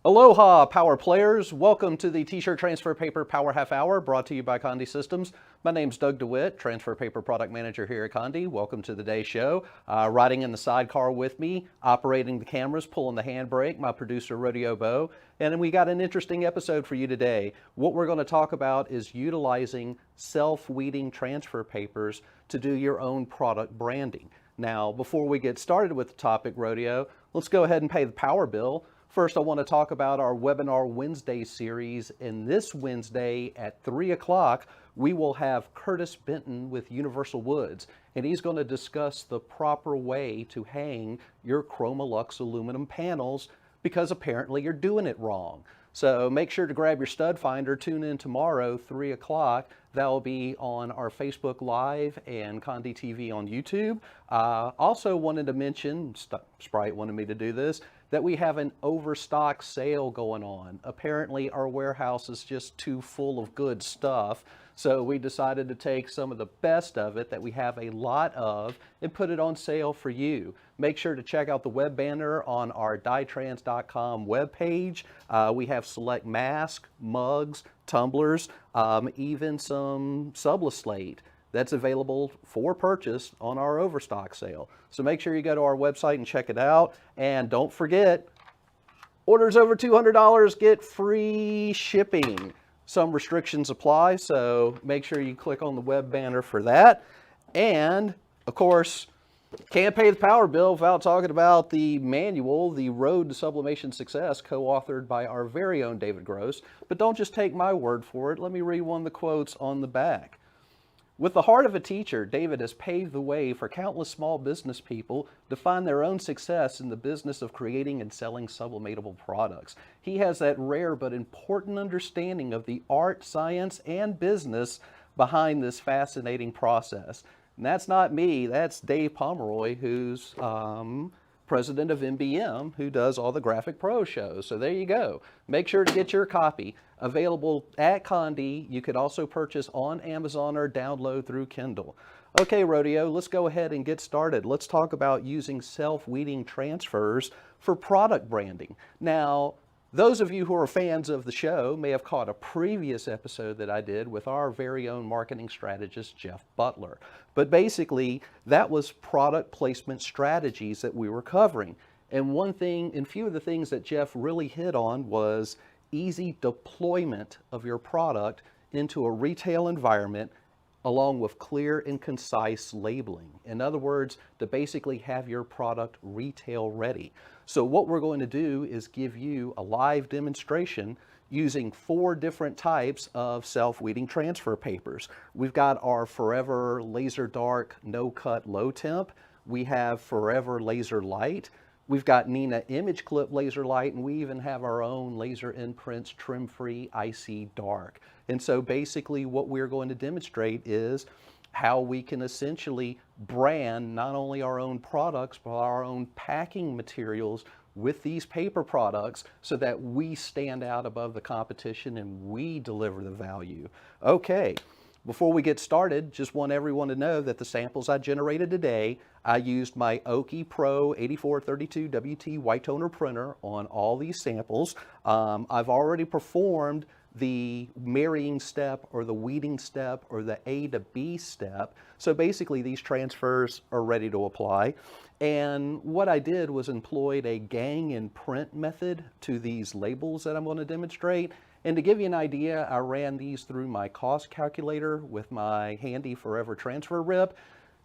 Aloha, power players. Welcome to the T-shirt transfer paper power half hour brought to you by Condé Systems. My name's Doug DeWitt, transfer paper product manager here at Condé. Welcome to the day show. Riding in the sidecar with me, operating the cameras, pulling the handbrake, my producer Rodeo Bo. And we got an interesting episode for you today. What we're going to talk about is utilizing self-weeding transfer papers to do your own product branding. Now, before we get started with the topic, Rodeo, let's go ahead and pay the power bill. First, I want to talk about our Webinar Wednesday series, and this Wednesday at 3 o'clock, we will have Curtis Benton with Universal Woods, and he's going to discuss the proper way to hang your Chroma-Lux aluminum panels because apparently you're doing it wrong. So make sure to grab your stud finder, tune in tomorrow, 3 o'clock. That will be on our Facebook Live and Condé TV on YouTube. Also wanted to mention, Sprite wanted me to do this, that we have an overstock sale going on. Apparently our warehouse is just too full of good stuff. So we decided to take some of the best of it that we have a lot of and put it on sale for you. Make sure to check out the web banner on our dietrans.com webpage. We have select masks, mugs, tumblers, even some subless slate that's available for purchase on our overstock sale. So make sure you go to our website and check it out. And don't forget, orders over $200 get free shipping. Some restrictions apply, so make sure you click on the web banner for that. And of course, can't pay the power bill without talking about the manual, The Road to Sublimation Success, co-authored by our very own David Gross. But don't just take my word for it. Let me read one of the quotes on the back. With the heart of a teacher, David has paved the way for countless small business people to find their own success in the business of creating and selling sublimatable products. He has that rare but important understanding of the art, science, and business behind this fascinating process. And that's not me, that's Dave Pomeroy, who's president of MBM, who does all the Graphic Pro shows. So there you go. Make sure to get your copy. Available at Condé. You could also purchase on Amazon or download through Kindle. Okay, Rodeo, let's go ahead and get started. Let's talk about using self-weeding transfers for product branding. Now, those of you who are fans of the show may have caught a previous episode that I did with our very own marketing strategist, Jeff Butler. But basically, that was product placement strategies that we were covering. And one thing, and few of the things that Jeff really hit on was easy deployment of your product into a retail environment along with clear and concise labeling. In other words, to basically have your product retail ready. So what we're going to do is give you a live demonstration using 4 different types of self-weeding transfer papers. We've got our Forever Laser Dark No Cut Low Temp. We have Forever Laser Light. We've got Nina Image Clip Laser Light, and we even have our own Laser Imprints Trim-Free Icy Dark. And so basically what we're going to demonstrate is how we can essentially brand not only our own products, but our own packing materials with these paper products so that we stand out above the competition and we deliver the value. Okay. Before we get started, just want everyone to know that the samples I generated today, I used my Oki Pro 8432 WT white toner printer on all these samples. I've already performed the marrying step or the weeding step or the A to B step. So basically these transfers are ready to apply. And what I did was employed a gang and print method to these labels that I'm going to demonstrate. And to give you an idea, I ran these through my cost calculator with my handy Forever Transfer Rip.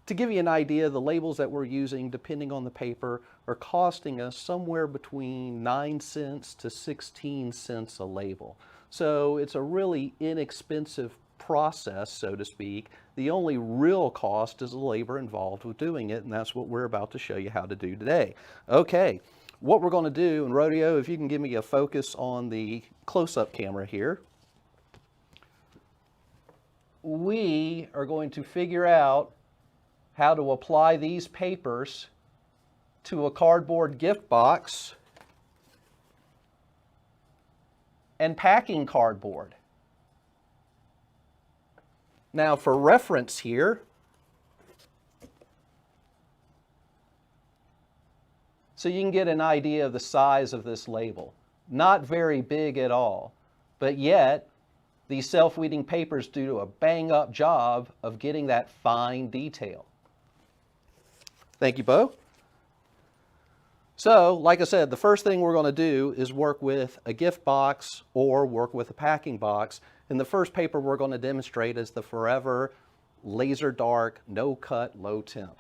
To give you an idea, the labels that we're using, depending on the paper, are costing us somewhere between 9 cents to 16 cents a label. So it's a really inexpensive process, so to speak. The only real cost is the labor involved with doing it, and that's what we're about to show you how to do today. Okay. What we're going to do, and Rodeo, if you can give me a focus on the close-up camera here, we are going to figure out how to apply these papers to a cardboard gift box and packing cardboard. Now, for reference here, so you can get an idea of the size of this label. not very big at all. But yet, these self-weeding papers do a bang-up job of getting that fine detail. Thank you, Bo. So, like I said, the first thing we're going to do is work with a gift box or work with a packing box. And the first paper we're going to demonstrate is the Forever Laser Dark No Cut Low Temp.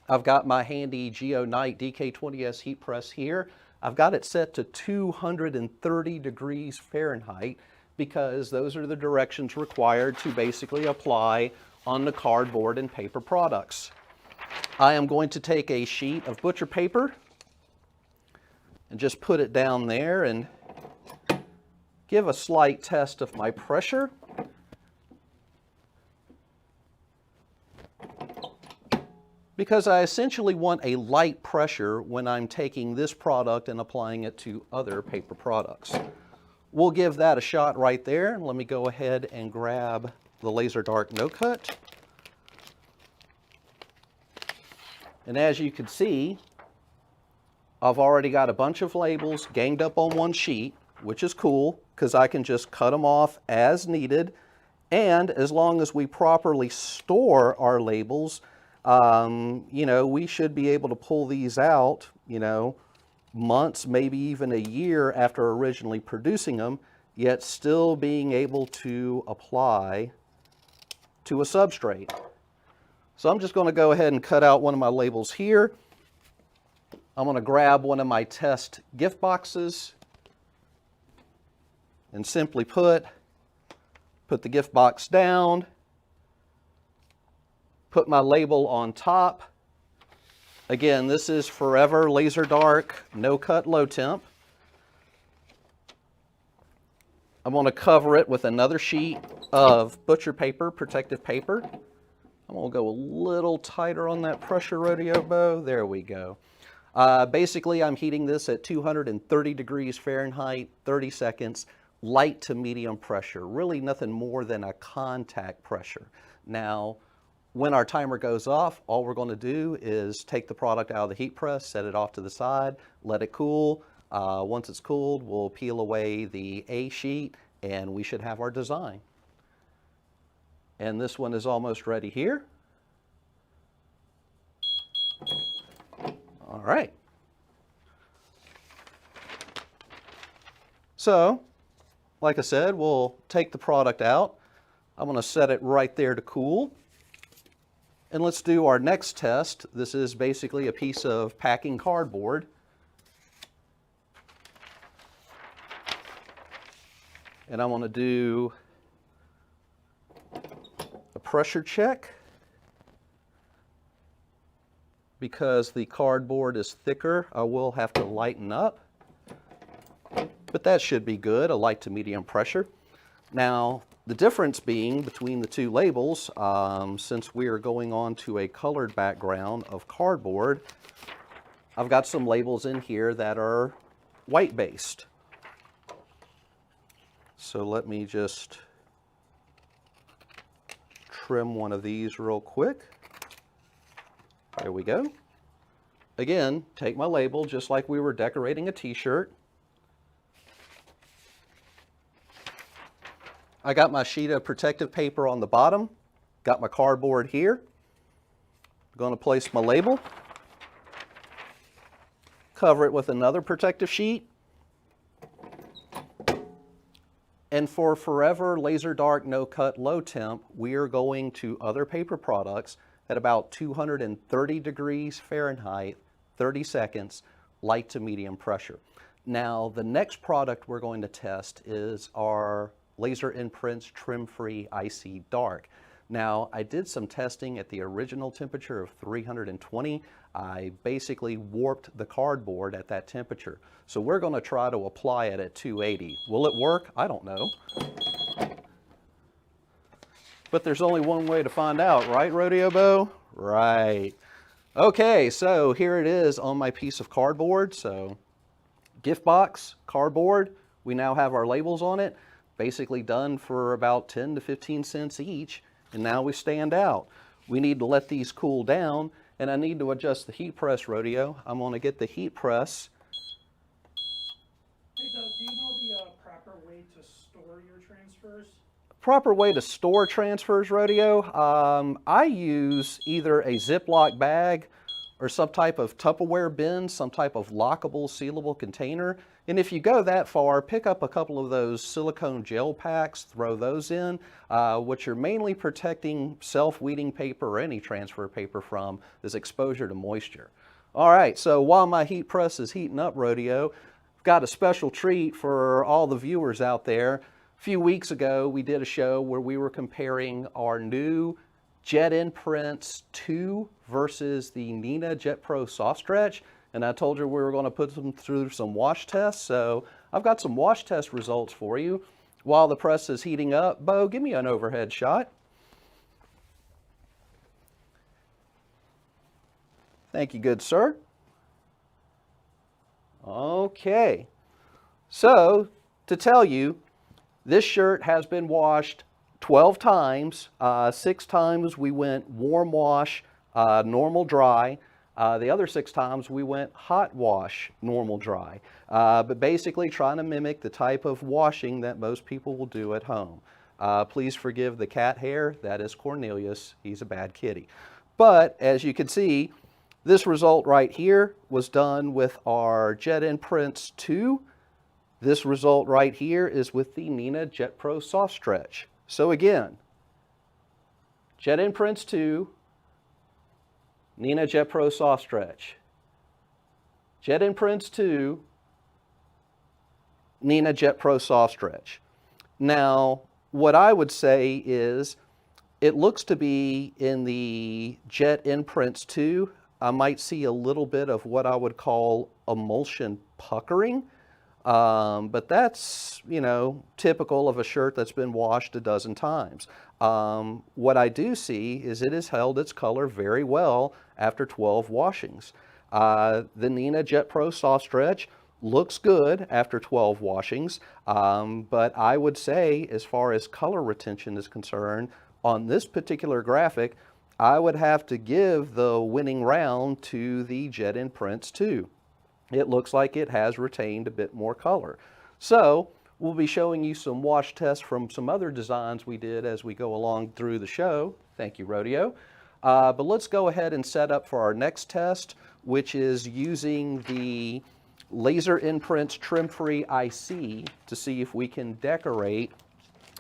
I've got my handy Geonite DK20S heat press here. I've got it set to 230 degrees Fahrenheit because those are the directions required to basically apply on the cardboard and paper products. I am going to take a sheet of butcher paper and just put it down there and give a slight test of my pressure. Because I essentially want a light pressure when I'm taking this product and applying it to other paper products. We'll give that a shot right there. Let me go ahead and grab the Laser Dark No Cut. And as you can see, I've already got a bunch of labels ganged up on one sheet, which is cool because I can just cut them off as needed. And as long as we properly store our labels, you know, we should be able to pull these out, you know, months, maybe even a year after originally producing them, yet still being able to apply to a substrate. So I'm just going to go ahead and cut out one of my labels here. I'm going to grab one of my test gift boxes and simply put the gift box down, put my label on top. Again, this is Forever Laser Dark No Cut Low Temp. I'm going to cover it with another sheet of butcher paper, protective paper. I'm going to go a little tighter on that pressure, Rodeo Bo. There we go. Basically, I'm heating this at 230 degrees Fahrenheit, 30 seconds, light to medium pressure. Really nothing more than a contact pressure. Now, when our timer goes off, all we're going to do is take the product out of the heat press, set it off to the side, let it cool. Once it's cooled, we'll peel away the A sheet and we should have our design. And this one is almost ready here. All right. So, like I said, we'll take the product out. I'm going to set it right there to cool. And let's do our next test. This is basically a piece of packing cardboard. And I'm going to do a pressure check. Because the cardboard is thicker, I will have to lighten up. But that should be good, a light to medium pressure. Now, the difference being between the two labels, since we are going on to a colored background of cardboard, I've got some labels in here that are white-based. So let me just trim one of these real quick. There we go. Again, take my label just like we were decorating a t-shirt. I got my sheet of protective paper on the bottom, got my cardboard here. I'm going to place my label, cover it with another protective sheet. And for Forever Laser Dark No Cut Low Temp, we are going to other paper products at about 230 degrees Fahrenheit, 30 seconds, light to medium pressure. Now, the next product we're going to test is our Laser Imprints Trim-Free Icy Dark. Now, I did some testing at the original temperature of 320. I basically warped the cardboard at that temperature. So we're going to try to apply it at 280. Will it work? I don't know. But there's only one way to find out, right, Rodeo Bo? Right. Okay, so here it is on my piece of cardboard. So gift box, cardboard, we now have our labels on it, basically done for about 10 to 15 cents each, and now we stand out. We need to let these cool down, and I need to adjust the heat press, Rodeo. I'm going to get the heat press. Hey Doug, Proper way to store transfers, Rodeo. I use either a Ziploc bag or some type of Tupperware bin, some type of lockable, sealable container. And if you go that far, pick up a couple of those silicone gel packs, throw those in, what you're mainly protecting self-weeding paper or any transfer paper from is exposure to moisture. All right, so while my heat press is heating up, Rodeo, I've got a special treat for all the viewers out there. A few weeks ago, we did a show where we were comparing our new Jet Imprints 2 versus the Neenah Jet Pro Soft Stretch, and I told you we were going to put them through some wash tests. So I've got some wash test results for you. While the press is heating up, Bo, give me an overhead shot. Thank you, good sir. Okay, so to tell you, this shirt has been washed 12 times. 6 times we went warm wash, normal dry. The other 6 times we went hot wash, normal dry. But basically trying to mimic the type of washing that most people will do at home. Please forgive the cat hair. That is Cornelius. He's a bad kitty. But as you can see, this result right here was done with our Jet Imprints 2. This result right here is with the Neenah Jet Pro Soft Stretch. So again, Jet Imprints 2, Neenah Jet Pro Soft Stretch. Jet Imprints 2, Neenah Jet Pro Soft Stretch. Now, what I would say is, it looks to be in the Jet Imprints 2, I might see a little bit of what I would call emulsion puckering. But that's, you know, typical of a shirt that's been washed a dozen times. What I do see is it has held its color very well after 12 washings. The Neenah Jet Pro Soft Stretch looks good after 12 washings, but I would say as far as color retention is concerned, on this particular graphic, I would have to give the winning round to the Jet Imprints 2. It looks like it has retained a bit more color. So we'll be showing you some wash tests from some other designs we did as we go along through the show. Thank you, Rodeo. But let's go ahead and set up for our next test, which is using the Laser Imprints Trim-Free IC to see if we can decorate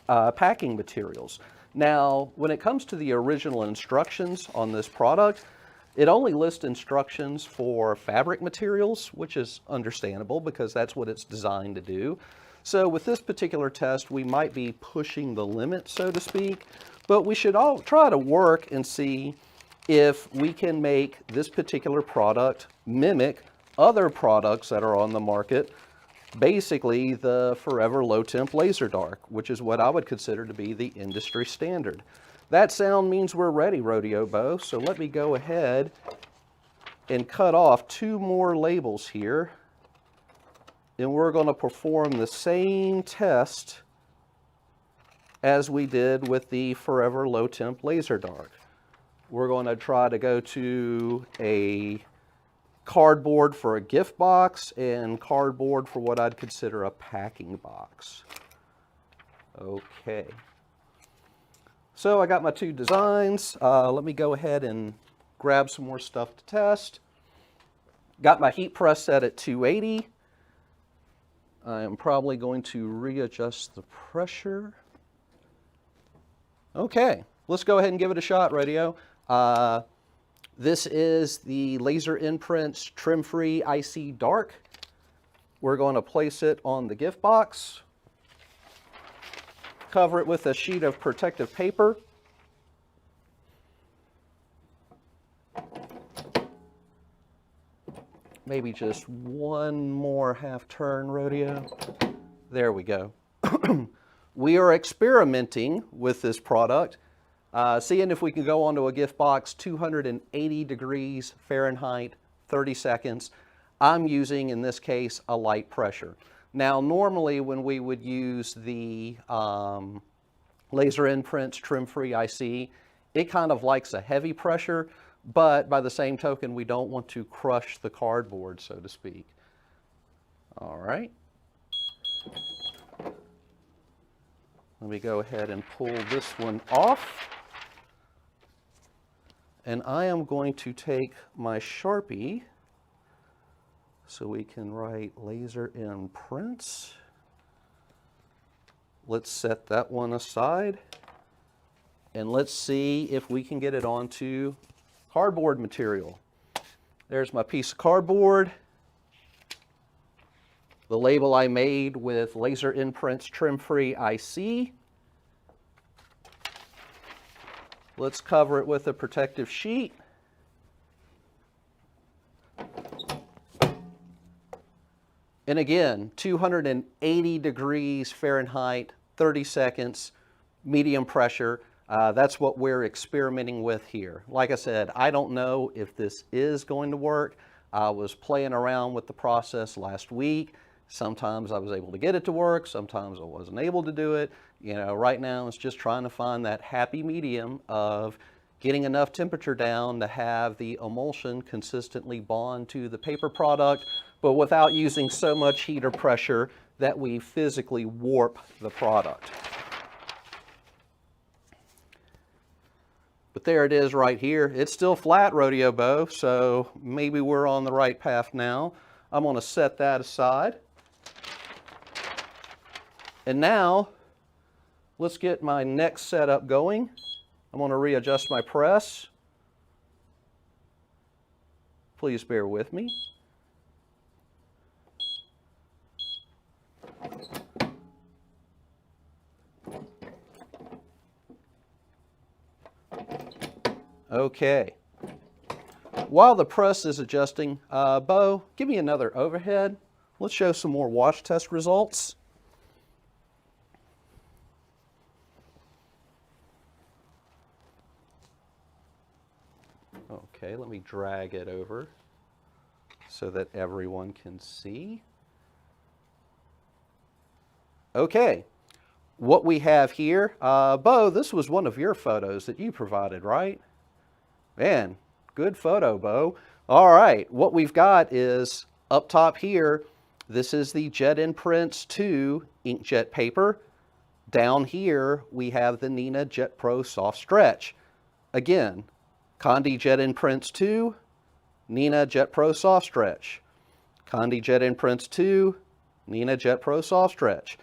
packing materials. Now, when it comes to the original instructions on this product, it only lists instructions for fabric materials, which is understandable because that's what it's designed to do. So with this particular test, we might be pushing the limit, so to speak, but we should all try to work and see if we can make this particular product mimic other products that are on the market, basically the Forever Low Temp Laser Dark, which is what I would consider to be the industry standard. That sound means we're ready, Rodeo Bo, so let me go ahead and cut off 2 more labels here, and we're going to perform the same test as we did with the Forever Low Temp Laser Dark. We're going to try to go to a cardboard for a gift box and cardboard for what I'd consider a packing box. Okay. So I got my 2 designs. Let me go ahead and grab some more stuff to test. Got my heat press set at 280. I am probably going to readjust the pressure. Okay, let's go ahead and give it a shot, Rodeo. This is the Laser Imprints Trim-Free IC Dark. We're going to place it on the gift box. Cover it with a sheet of protective paper. Maybe just one more half turn, Rodeo. There we go. We are experimenting with this product, seeing if we can go onto a gift box 280 degrees Fahrenheit, 30 seconds. I'm using, in this case, a light pressure. Now, normally when we would use the Laser Imprints Trim-Free IC, it kind of likes a heavy pressure, but by the same token, we don't want to crush the cardboard, so to speak. All right. Let me go ahead and pull this one off. And I am going to take my Sharpie so we can write laser imprints. Let's set that one aside. And let's see if we can get it onto cardboard material. There's my piece of cardboard. The label I made with Laser Imprints Trim-Free IC. Let's cover it with a protective sheet. And again, 280 degrees Fahrenheit, 30 seconds, medium pressure. That's what we're experimenting with here. Like I said, I don't know if this is going to work. I was playing around with the process last week. Sometimes I was able to get it to work. Sometimes I wasn't able to do it. You know, right now it's just trying to find that happy medium of getting enough temperature down to have the emulsion consistently bond to the paper product, but without using so much heat or pressure that we physically warp the product. But there it is right here. It's still flat, Rodeo Bow, so maybe we're on the right path now. I'm going to set that aside. And now, let's get my next setup going. I'm going to readjust my press. Please bear with me. Okay. While the press is adjusting, Bo, give me another overhead. Let's show some more wash test results. Okay, let me drag it over so that everyone can see. Okay, what we have here, Bo, this was one of your photos that you provided, right? Man, good photo, Bo. All right, what we've got is up top here, this is the Jet Imprints 2 inkjet paper. Down here, we have the Neenah Jet Pro Soft Stretch. Again, Condé Jet Imprints 2, Neenah Jet Pro Soft Stretch. Condé Jet Imprints 2, Neenah Jet Pro Soft Stretch.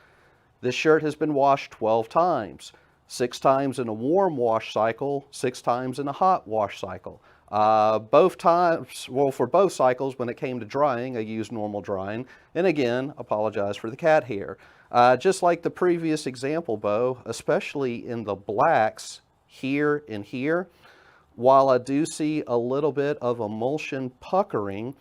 This shirt has been washed 12 times, 6 times in a warm wash cycle, 6 times in a hot wash cycle. Both times, well, for both cycles, when it came to drying, I used normal drying. And again, apologize for the cat hair. Just like the previous example, Bo, especially in the blacks here and here, while I do see a little bit of emulsion puckering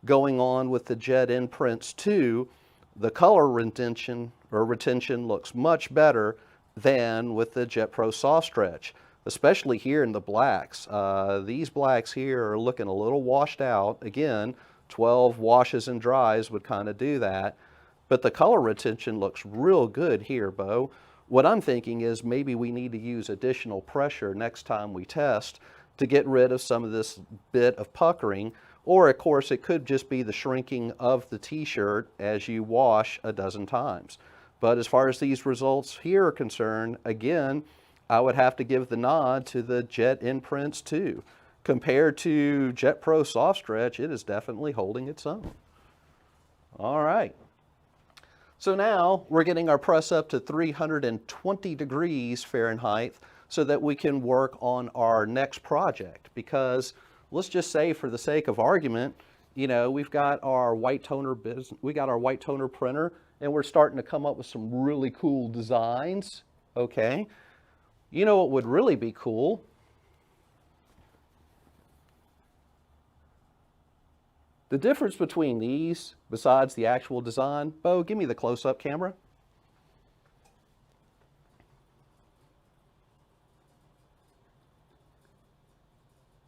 going on with the Jet Imprints 2, the color retention looks much better than with the Jet Pro Soft Stretch, especially here in the blacks. These blacks here are looking a little washed out. Again, 12 washes and dries would kind of do that, but the color retention looks real good here, Bo. What I'm thinking is maybe we need to use additional pressure next time we test to get rid of some of this bit of puckering, or of course it could just be the shrinking of the t-shirt as you wash a dozen times. But as far as these results here are concerned, again, I would have to give the nod to the Jet Imprints 2. Compared to Jet Pro Soft Stretch, it is definitely holding its own. All right. So now we're getting our press up to 320 degrees Fahrenheit so that we can work on our next project. Because let's just say, for the sake of argument, you know, we've got our white toner printer, and we're starting to come up with some really cool designs. Okay, you know what would really be cool? The difference between these, besides the actual design, Bo, give me the close-up camera.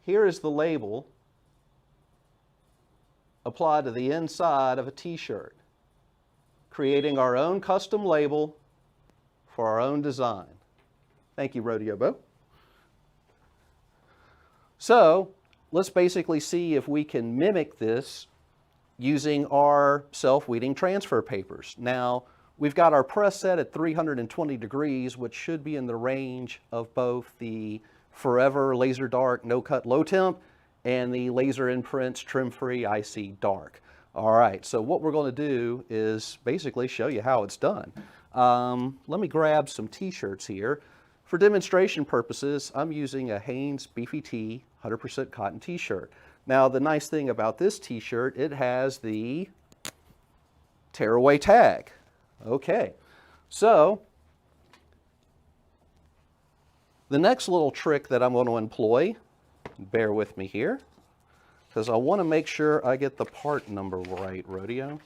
Here is the label applied to the inside of a t-shirt, creating our own custom label for our own design. Thank you, Rodeo Bo. So let's basically see if we can mimic this using our self-weeding transfer papers. Now, We've got our press set at 320 degrees, which should be in the range of both the Forever Laser Dark No Cut Low Temp and the Laser Imprints Trim Free Icy Dark. All right, so what we're going to do is basically show you how it's done. Let me grab some t-shirts here. For demonstration purposes, I'm using a Hanes Beefy Tee 100% cotton t-shirt. Now the nice thing about this t-shirt, it has the tearaway tag. Okay, so the next little trick that I'm going to employ, bear with me here, because I want to make sure I get the part number right, Rodeo.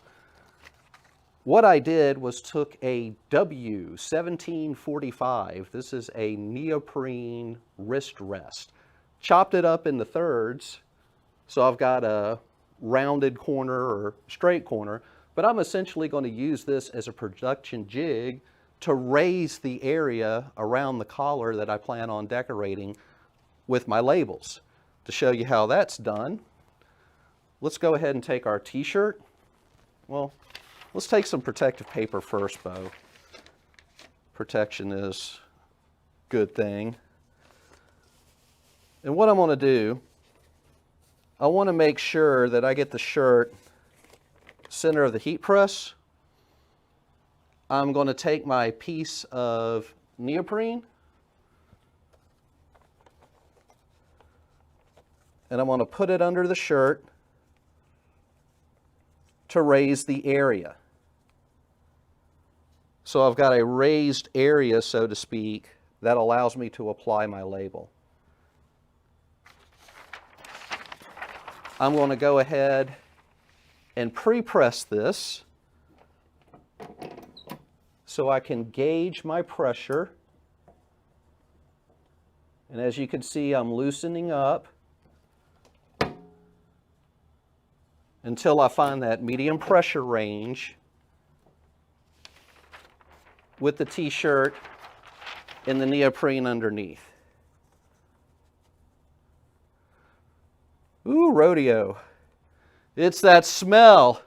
What I did was took a W1745, this is a neoprene wrist rest, chopped it up into thirds, so I've got a rounded corner or straight corner, but I'm essentially going to use this as a production jig to raise the area around the collar that I plan on decorating with my labels. To show you how that's done, let's go ahead and take our t-shirt. Well, let's take some protective paper first, Bo. Protection is a good thing. And what I'm going to do, I want to make sure that I get the shirt center of the heat press. I'm going to take my piece of neoprene and I'm going to put it under the shirt to raise the area. So I've got a raised area, so to speak, that allows me to apply my label. I'm going to go ahead and pre-press this so I can gauge my pressure. And as you can see, I'm loosening up until I find that medium pressure range with the t-shirt and the neoprene underneath. Ooh, Rodeo. It's that smell.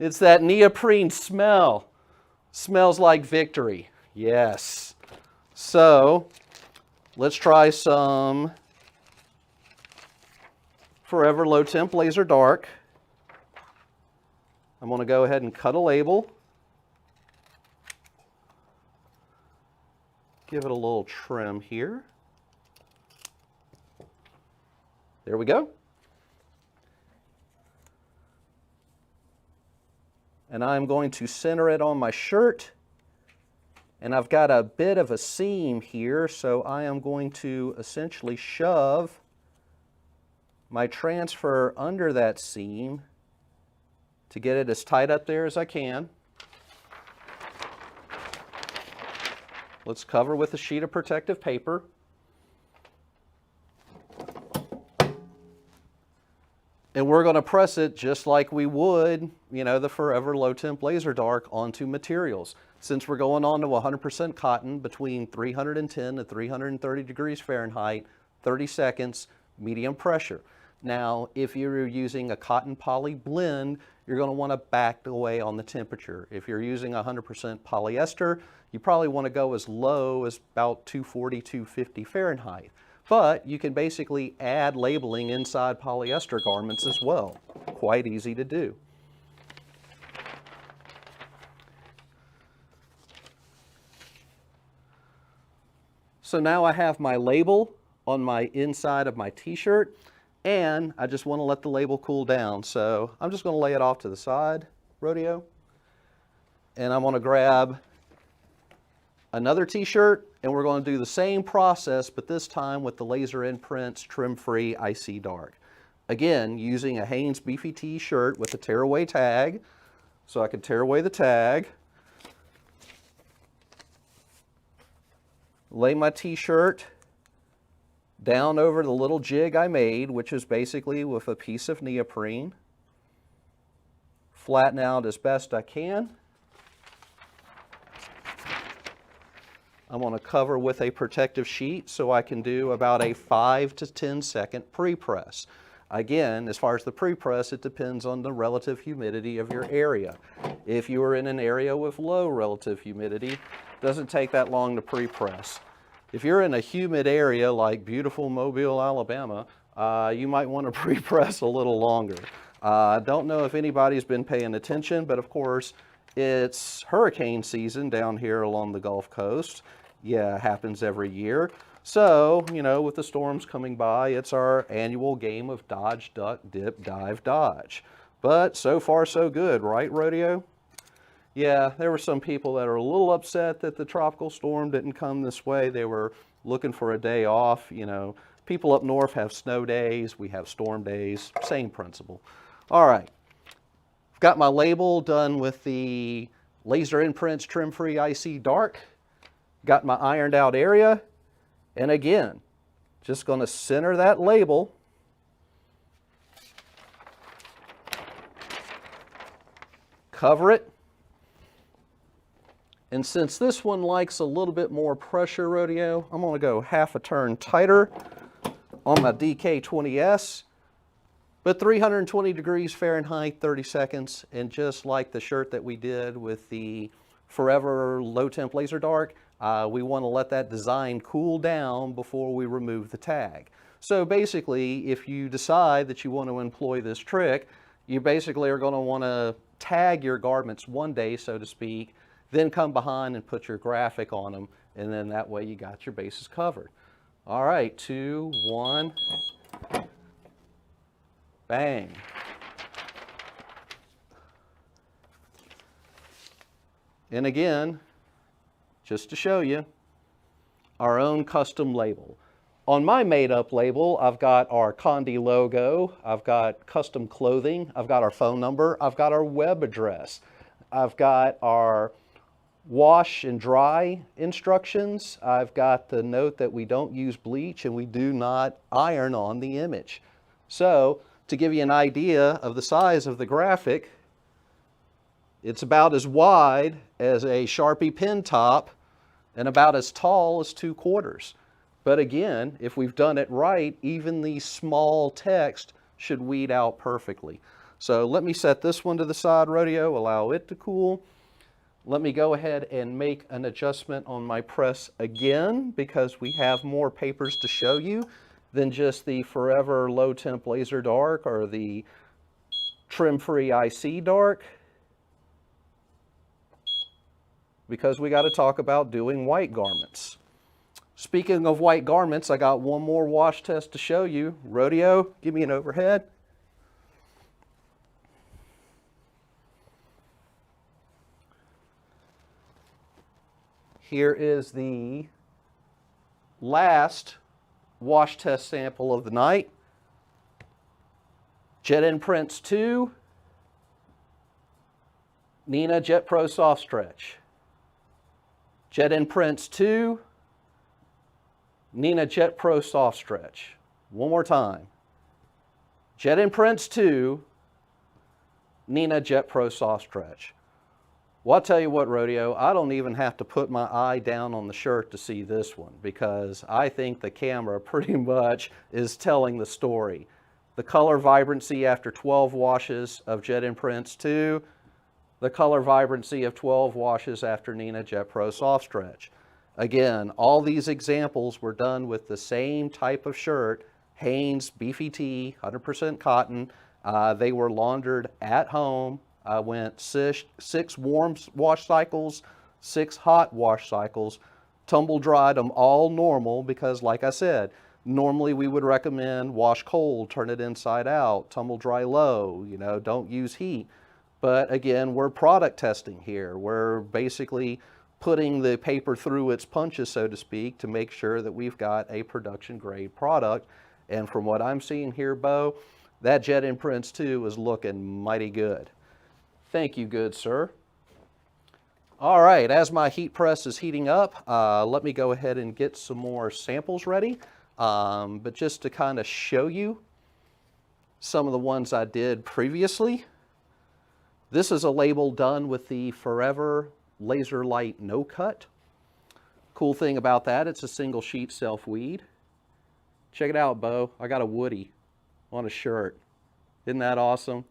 It's that neoprene smell. Smells like victory. Yes. So, let's try some Forever Low Temp Laser Dark. I'm going to go ahead and cut a label. Give it a little trim here. There we go. And I'm going to center it on my shirt. And I've got a bit of a seam here, so I am going to essentially shove my transfer under that seam to get it as tight up there as I can. Let's cover with a sheet of protective paper. And we're going to press it just like we would, the Forever Low Temp Laser Dark onto materials. Since we're going on to 100% cotton between 310 to 330 degrees Fahrenheit, 30 seconds, medium pressure. Now, if you're using a cotton poly blend, you're going to want to back away on the temperature. If you're using 100% polyester, you probably want to go as low as about 240, 250 Fahrenheit. But you can basically add labeling inside polyester garments as well. Quite easy to do. So now I have my label on my inside of my t-shirt, and I just want to let the label cool down. So I'm just going to lay it off to the side, Rodeo, and I'm going to grab another t-shirt, and we're going to do the same process, but this time with the Laser Imprints Trim Free Icy Dark. Again, using a Hanes Beefy Tee shirt with a tearaway tag, so I can tear away the tag, lay my t-shirt down over the little jig I made, which is basically with a piece of neoprene, flatten out as best I can. I'm going to cover with a protective sheet so I can do about a 5 to 10 second pre-press. Again, as far as the pre-press, it depends on the relative humidity of your area. If you are in an area with low relative humidity, it doesn't take that long to pre-press. If you're in a humid area like beautiful Mobile, Alabama, you might want to pre-press a little longer. I don't know if anybody's been paying attention, but of course, it's hurricane season down here along the Gulf Coast. Yeah, it happens every year. So, you know, with the storms coming by, it's our annual game of dodge, duck, dip, dive, dodge. But so far so good, right, Rodeo? Yeah, there were some people that are a little upset that the tropical storm didn't come this way. They were looking for a day off. You know, people up north have snow days, we have storm days, same principle. All right, I've got my label done with the Laser Imprints Trim-Free IC Dark. Got my ironed out area. And again, just going to center that label. Cover it. And since this one likes a little bit more pressure, Rodeo, I'm going to go half a turn tighter on my DK20S. But 320 degrees Fahrenheit, 30 seconds. And just like the shirt that we did with the Forever Low Temp Laser Dark, we want to let that design cool down before we remove the tag. So basically, if you decide that you want to employ this trick, you basically are going to want to tag your garments one day, so to speak, then come behind and put your graphic on them, and then that way you got your bases covered. All right, 2, 1, bang. And again, just to show you, our own custom label. On my made-up label, I've got our Condé logo, I've got custom clothing, I've got our phone number, I've got our web address, I've got our wash and dry instructions, I've got the note that we don't use bleach and we do not iron on the image. So, to give you an idea of the size of the graphic, it's about as wide as a Sharpie pen top and about as tall as 2/4. But again, if we've done it right, even the small text should weed out perfectly. So let me set this one to the side, Rodeo, allow it to cool. Let me go ahead and make an adjustment on my press again, because we have more papers to show you than just the Forever Low Temp Laser Dark or the Trim-Free IC Dark, because we got to talk about doing white garments. Speaking of white garments, I got one more wash test to show you. Rodeo, give me an overhead. Here is the last wash test sample of the night. Jet Imprints 2, Neenah Jet Pro Soft Stretch. Jet Imprints 2, Neenah Jet Pro Soft Stretch. One more time. Jet Imprints 2, Neenah Jet Pro Soft Stretch. Well, I'll tell you what, Rodeo, I don't even have to put my eye down on the shirt to see this one, because I think the camera pretty much is telling the story. The color vibrancy after 12 washes of Jet Imprints 2, the color vibrancy of 12 washes after Neenah Jet Pro Soft Stretch. Again, all these examples were done with the same type of shirt, Hanes Beefy Tee, 100% cotton. They were laundered at home. I went six warm wash cycles, 6 hot wash cycles, tumble dried them all normal, because like I said, normally we would recommend wash cold, turn it inside out, tumble dry low, you know, don't use heat. But again, we're product testing here. We're basically putting the paper through its punches, so to speak, to make sure that we've got a production grade product. And from what I'm seeing here, Bo, that Jet Imprints 2 is looking mighty good. Thank you, good sir. All right, as my heat press is heating up, let me go ahead and get some more samples ready. But just to kind of show you some of the ones I did previously. This is a label done with the Forever Laser Light No Cut. Cool thing about that, it's a single sheet self-weed. Check it out, Bo. I got a Woody. on a shirt. Isn't that awesome?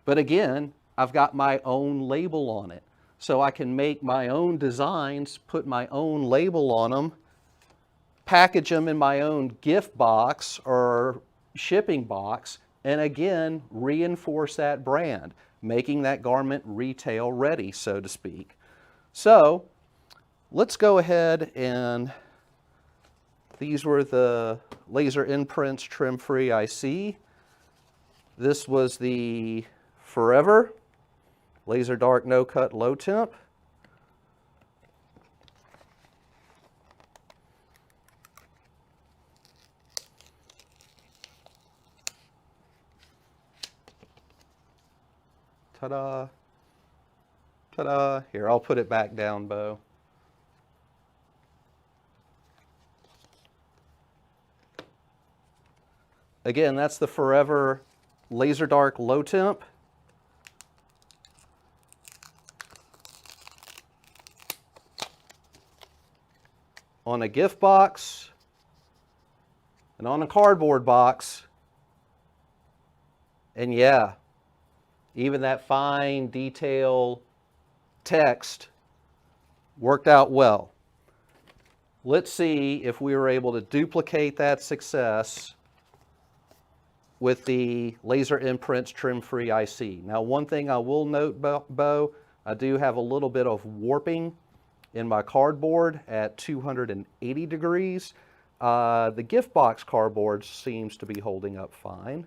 But again, I've got my own label on it. So I can make my own designs, put my own label on them, package them in my own gift box or shipping box, and again, reinforce that brand, making that garment retail ready, so to speak. So let's go ahead and these were the laser imprints trim-free IC. This was the Forever laser dark no cut low temp. Ta-da. Ta-da. Here, I'll put it back down, Bo. Again, that's the Forever laser dark low temp. On a gift box and on a cardboard box. And yeah, even that fine detail text worked out well. Let's see if we were able to duplicate that success with the laser imprints trim-free IC. Now, one thing I will note, Bo, I do have a little bit of warping in my cardboard at 280 degrees. The gift box cardboard seems to be holding up fine.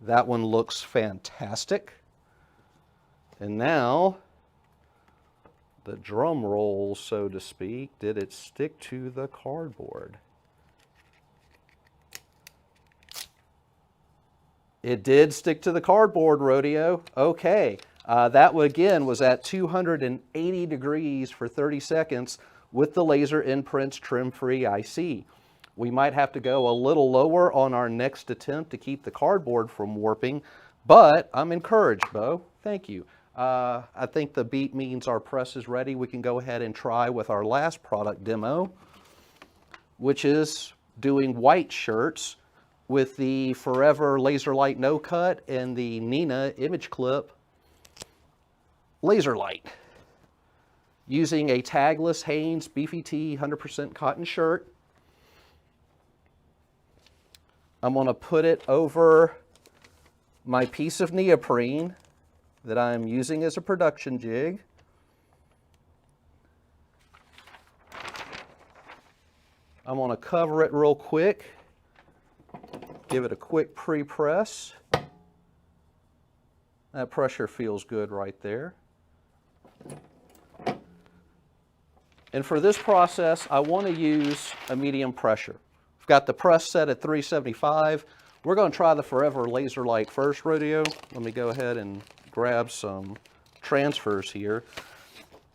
That one looks fantastic. And now, the drum roll, so to speak, did it stick to the cardboard? It did stick to the cardboard, Rodeo. Okay. That again was at 280 degrees for 30 seconds with the laser imprints trim-free IC. We might have to go a little lower on our next attempt to keep the cardboard from warping, but I'm encouraged, Bo. Thank you. I think the beat means our press is ready. We can go ahead and try with our last product demo, which is doing white shirts with the Forever Laser Light No Cut and the Nina Image Clip Laser Light. Using a tagless Hanes Beefy Tee 100% cotton shirt. I'm going to put it over my piece of neoprene that I'm using as a production jig. I'm going to cover it real quick. Give it a quick pre-press. That pressure feels good right there. And for this process, I want to use a medium pressure. I've got the press set at 375. We're going to try the Forever Laser Light first, Rodeo. Let me go ahead and grab some transfers here.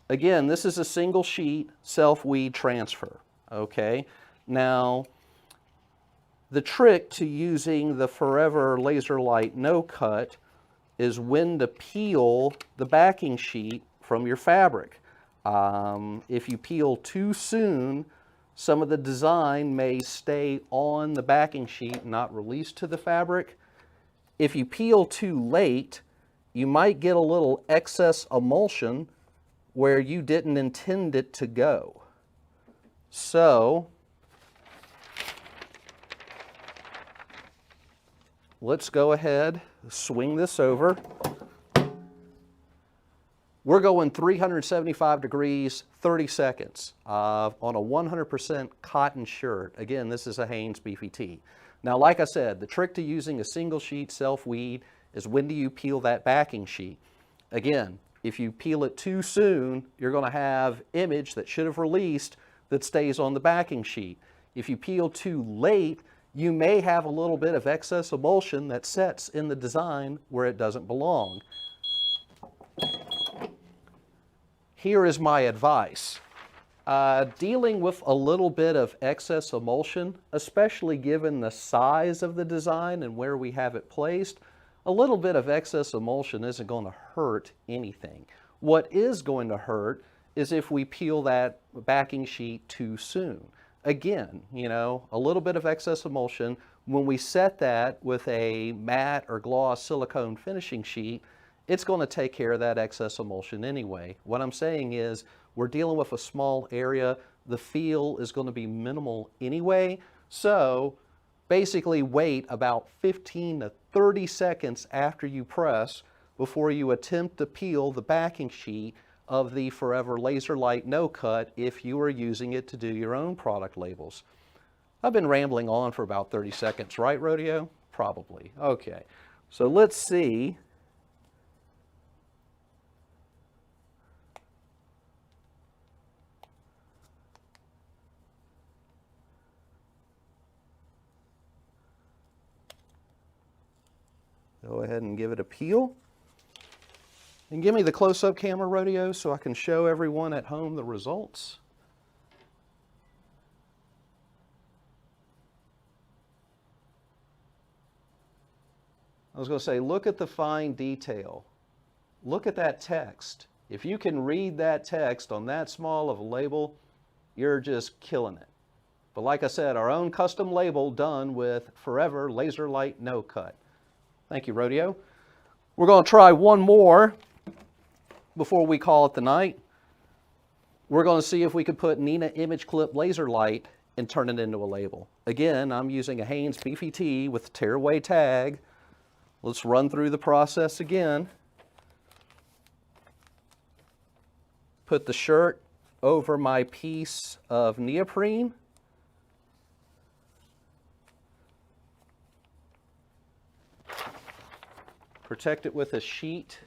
Again, this is a single sheet self-weed transfer, okay? Now, the trick to using the Forever Laser Light No Cut is when to peel the backing sheet from your fabric. If you peel too soon, some of the design may stay on the backing sheet, not released to the fabric. If you peel too late, you might get a little excess emulsion where you didn't intend it to go. So, let's go ahead, swing this over. We're going 375 degrees, 30 seconds on a 100% cotton shirt. Again, this is a Hanes Beefy Tee. Now, like I said, the trick to using a single sheet self-weed is when do you peel that backing sheet. Again, if you peel it too soon, you're going to have image that should have released that stays on the backing sheet. If you peel too late, you may have a little bit of excess emulsion that sets in the design where it doesn't belong. Here is my advice. Dealing with a little bit of excess emulsion, especially given the size of the design and where we have it placed, a little bit of excess emulsion isn't going to hurt anything. What is going to hurt is if we peel that backing sheet too soon. Again, you know, a little bit of excess emulsion. When we set that with a matte or gloss silicone finishing sheet, it's going to take care of that excess emulsion anyway. What I'm saying is we're dealing with a small area. The feel is going to be minimal anyway. So basically wait about 15 to 30 seconds after you press before you attempt to peel the backing sheet of the Forever Laser Light No Cut if you are using it to do your own product labels. I've been rambling on for about 30 seconds, right, Rodeo? Probably. Okay, so let's see. Go ahead and give it a peel. And give me the close-up camera, Rodeo, so I can show everyone at home the results. I was going to say, look at the fine detail. Look at that text. If you can read that text on that small of a label, you're just killing it. But like I said, our own custom label done with Forever Laser Light No Cut. Thank you, Rodeo. We're going to try one more before we call it the night. We're going to see if we could put Nina Image Clip Laser Light and turn it into a label. Again, I'm using a Haynes Beefy T with tearaway tag. Let's run through the process again. Put the shirt over my piece of neoprene. Protect it with a sheet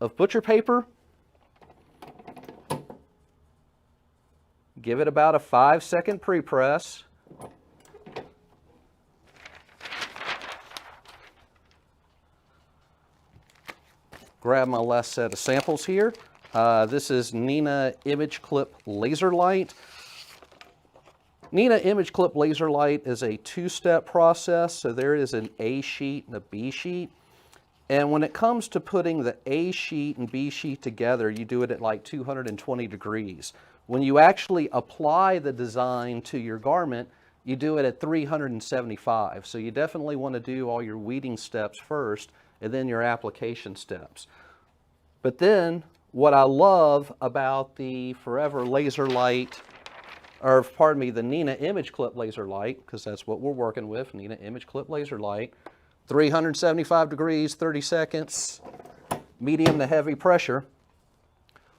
of butcher paper. Give it about a 5-second pre-press. Grab my last set of samples here. This is Nina Image Clip Laser Light. Nina Image Clip Laser Light is a 2-step process, so there is an A sheet and a B sheet. And when it comes to putting the A sheet and B sheet together, you do it at like 220 degrees. When you actually apply the design to your garment, you do it at 375. So you definitely want to do all your weeding steps first and then your application steps. But then what I love about the Forever Laser Light, or pardon me, the Nina Image Clip Laser Light, because that's what we're working with, Nina Image Clip Laser Light, 375 degrees, 30 seconds, medium to heavy pressure.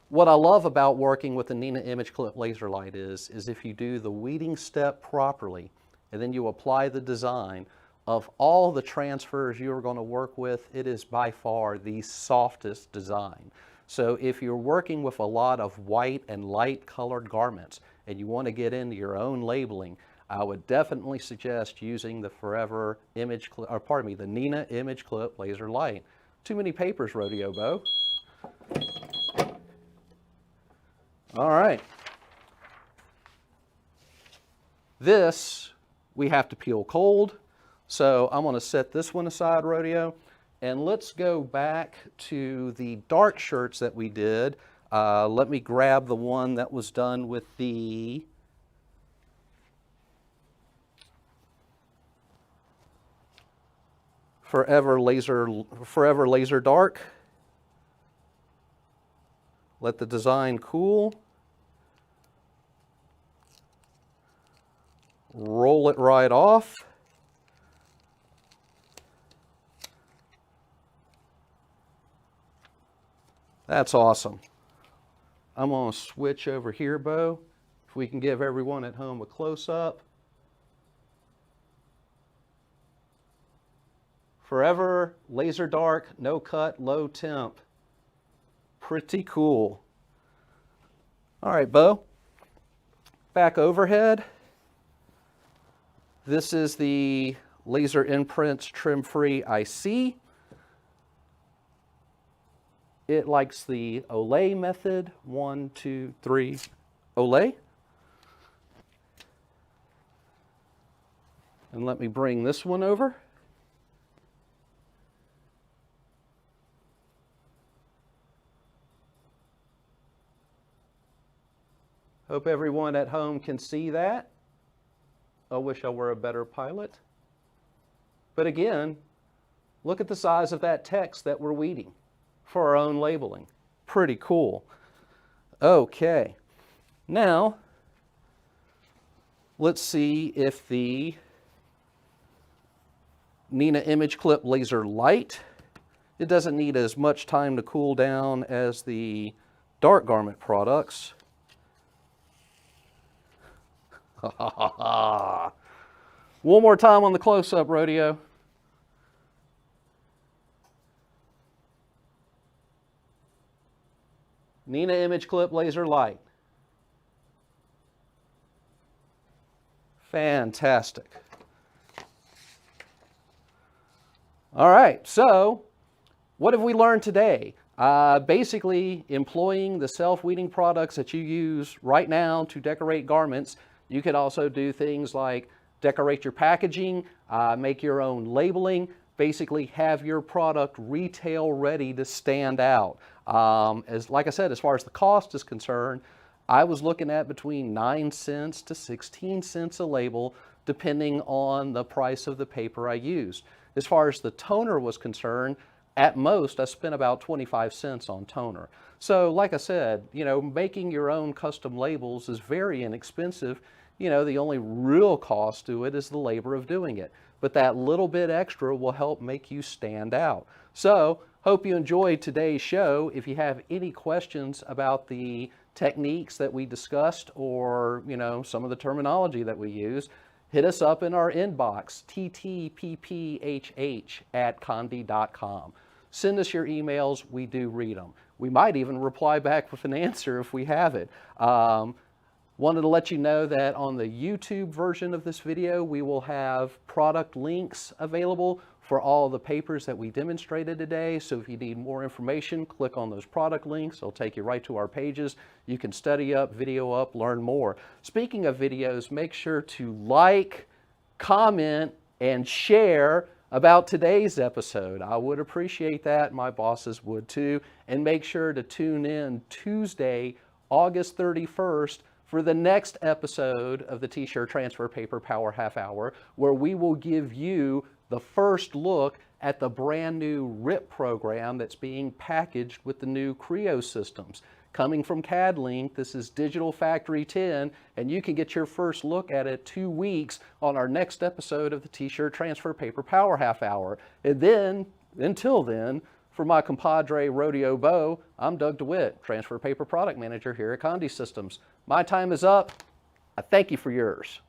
What I love about working with the Nina Image Clip Laser Light is if you do the weeding step properly, and then you apply the design, of all the transfers you're going to work with, it is by far the softest design. So if you're working with a lot of white and light colored garments and you want to get into your own labeling, I would definitely suggest using the Forever Image Clip, or pardon me, the Nina Image Clip Laser Light. Too many papers, Rodeo Bo. All right. This we have to peel cold. So I'm going to set this one aside, Rodeo, and let's go back to the dark shirts that we did. Let me grab the one that was done with the Forever Laser Dark. Let the design cool. Roll it right off. That's awesome. I'm going to switch over here, Bo. If we can give everyone at home a close-up. Forever Laser Dark, no cut, low temp. Pretty cool. All right, Bo. Back overhead. This is the Laser Imprints Trim-Free IC. It likes the Olay method. 1, 2, 3, Olay. And let me bring this one over. Hope everyone at home can see that. I wish I were a better pilot. But again, look at the size of that text that we're weeding for our own labeling. Pretty cool. Okay, now let's see if the Nina Image Clip Laser Light, it doesn't need as much time to cool down as the dark garment products. One more time on the close-up, Rodeo. Nina Image Clip Laser Light. Fantastic. All right, so what have we learned today? Basically, employing the self-weeding products that you use right now to decorate garments. You could also do things like decorate your packaging, make your own labeling, basically have your product retail ready to stand out. Like I said, as far as the cost is concerned, I was looking at between 9 cents to 16 cents a label, depending on the price of the paper I used. As far as the toner was concerned, at most, I spent about 25 cents on toner. So like I said, making your own custom labels is very inexpensive. The only real cost to it is the labor of doing it. But that little bit extra will help make you stand out. So, hope you enjoyed today's show. If you have any questions about the techniques that we discussed or, some of the terminology that we use, hit us up in our inbox, TTPPHH@Condé.com. Send us your emails. We do read them. We might even reply back with an answer if we have it. Wanted to let you know that on the YouTube version of this video, we will have product links available for all the papers that we demonstrated today. So if you need more information, click on those product links. It'll take you right to our pages. You can study up, video up, learn more. Speaking of videos, make sure to like, comment, and share about today's episode. I would appreciate that. My bosses would too. And make sure to tune in Tuesday, August 31st, for the next episode of the T-Shirt Transfer Paper Power Half Hour, where we will give you the first look at the brand new RIP program that's being packaged with the new Condé Systems. Coming from CADLink, this is Digital Factory 10, and you can get your first look at it 2 weeks on our next episode of the T-Shirt Transfer Paper Power Half Hour. And then, until then, for my compadre Rodeo Bo, I'm Doug DeWitt, Transfer Paper Product Manager here at Condé Systems. My time is up. I thank you for yours.